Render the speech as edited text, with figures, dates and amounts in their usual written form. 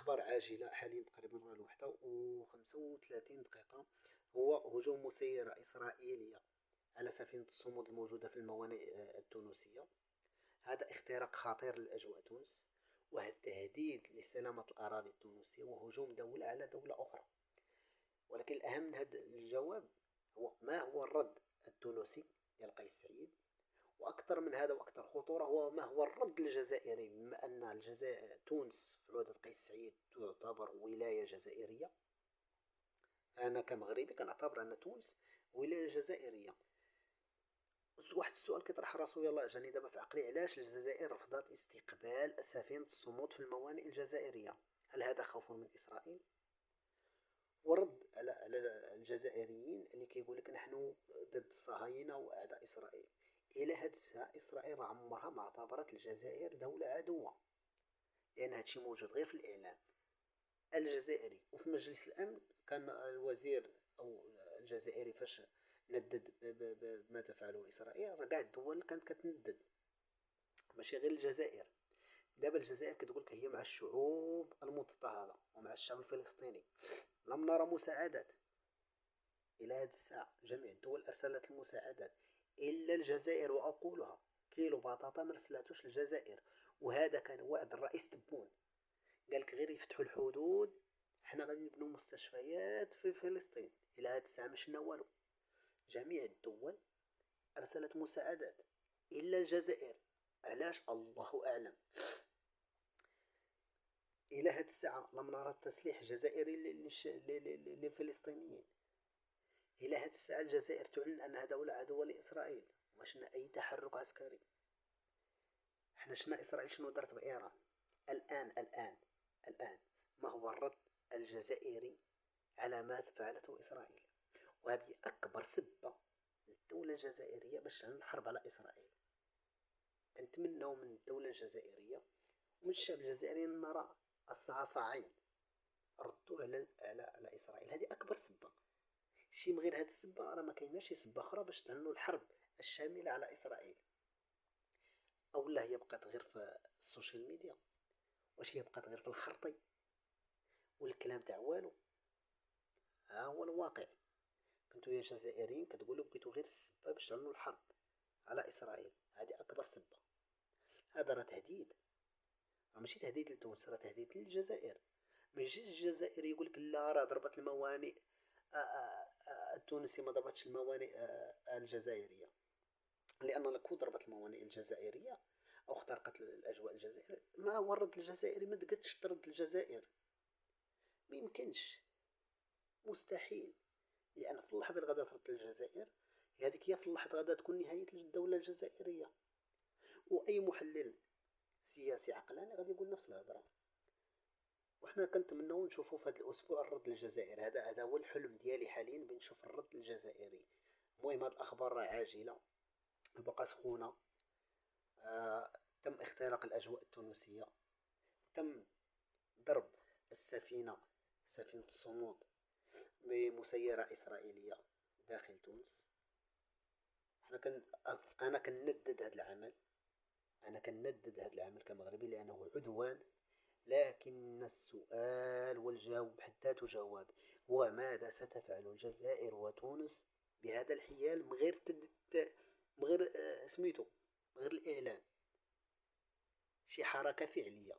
أخبار عاجلة حاليا تقريبا غير 1:35. هو هجوم مسيرة إسرائيلية على سفينة الصمود الموجودة في الموانئ التونسية. هذا اختراق خطير لأجواء تونس، وهذا تهديد لسلامة الأراضي التونسية وهجوم دولة على دولة أخرى. ولكن الأهم من هذا الجواب هو ما هو الرد التونسي ديال قيس سعيد، وأكثر من هذا وأكثر خطورة هو ما هو الرد الجزائري، بما أن الجزائر تونس في عهدة قيس سعيد تعتبر ولاية جزائرية. أنا كمغربي كنعتبر أن تونس ولاية جزائرية. واحد السؤال كيطرح راسو يلاه جاني دابا في عقلي: علاش الجزائر رفضت استقبال سفينة الصمود في الموانئ الجزائرية؟ هل هذا خوف من إسرائيل؟ ورد على الجزائريين اللي كيقول لك نحن ضد الصهاينة وأعداء إسرائيل. إلى هاد الساعة إسرائيل عمرها ما اعتبرت الجزائر دولة عدوة، لأن هادشي موجود غير في الإعلام الجزائري. وفي مجلس الأمن كان الوزير أو الجزائري فاش ندد بما تفعله إسرائيل، راه كاع الدول كانت كتندد، ماشي غير الجزائر. دابا الجزائر كتقولك هي مع الشعوب المضطهدة ومع الشعب الفلسطيني. لم نرى مساعدات إلى هذه الساعة. جميع الدول أرسلت المساعدات إلا الجزائر، وأقولها كيلو بطاطا ما رسلاتوش للجزائر. وهذا كان وعد الرئيس تبون، قالك غير يفتحوا الحدود حنا غادي نبنوا مستشفيات في فلسطين. إلى هذه الساعة ما شفنا والو. جميع الدول أرسلت مساعدات إلا الجزائر. علاش؟ الله أعلم. إلى هذه الساعة لم نرى التسليح الجزائري للفلسطينيين. إلى هذه الساعة الجزائر تعلن أنها دولة عدوة لإسرائيل، وما شفنا أي تحرك عسكري. احنا شفنا إسرائيل شنو درت بإيران. الآن ما هو الرد الجزائري على ما فعلته إسرائيل؟ وهذه أكبر سبة للدولة الجزائرية باش تعلن الحرب على إسرائيل. نتمنوا من الدولة الجزائرية ومن الشعب الجزائري أن نرى الصعاصعين ردوا على إسرائيل. هذه أكبر سبة. شي من غير هاد السبة راه ما كايناش شي سبة أخرى باش تعلنوا الحرب الشاملة على إسرائيل. أو لا هي بقات غير في السوشيال ميديا؟ واش هي بقات غير في الخرطي والكلام تاع والو؟ ها هو الواقع. كنتو يا جزائريين كتقولوا بغيتو غير السبة باش تعلنوا الحرب على إسرائيل. هذه أكبر سبة. هذا راه تهديد، راه ماشي تهديد لتونس، راه تهديد للجزائر. ما يجيش الجزائر يقولك لا راه ضربت الموانئ التونسي، ما ضربتش الموانئ الجزائرية. لأن لو ضربت الموانئ الجزائرية أو اخترقت الأجواء الجزائرية، ما هو الرد الجزائري؟ ما تقدش ترد الجزائر، ما يمكنش، مستحيل. لأن في اللحظة اللي غادا ترد الجزائر هذيك هي في اللحظة غادا تكون نهاية الدولة الجزائرية. وأي محلل سياسي عقلاني غادي يقول نفس الهضرة. وحنا كنتمناو نشوفو في هذا الأسبوع الرد للجزائر. هذا هو الحلم ديالي حاليا، بنشوف الرد الجزائري. المهم هاد الأخبار راه عاجلة بقى سخونة. تم اختراق الأجواء التونسية، تم ضرب السفينة، سفينة الصمود، بمسيرة إسرائيلية داخل تونس. حنا أنا كنندد هذا العمل، كمغربي، لأنه عدوان. لكن السؤال والجواب حد ذاته جواب، هو ماذا ستفعل الجزائر وتونس بهذا الحيال من غير من غير سميتو، من غير الإعلان؟ شي حركة فعلية.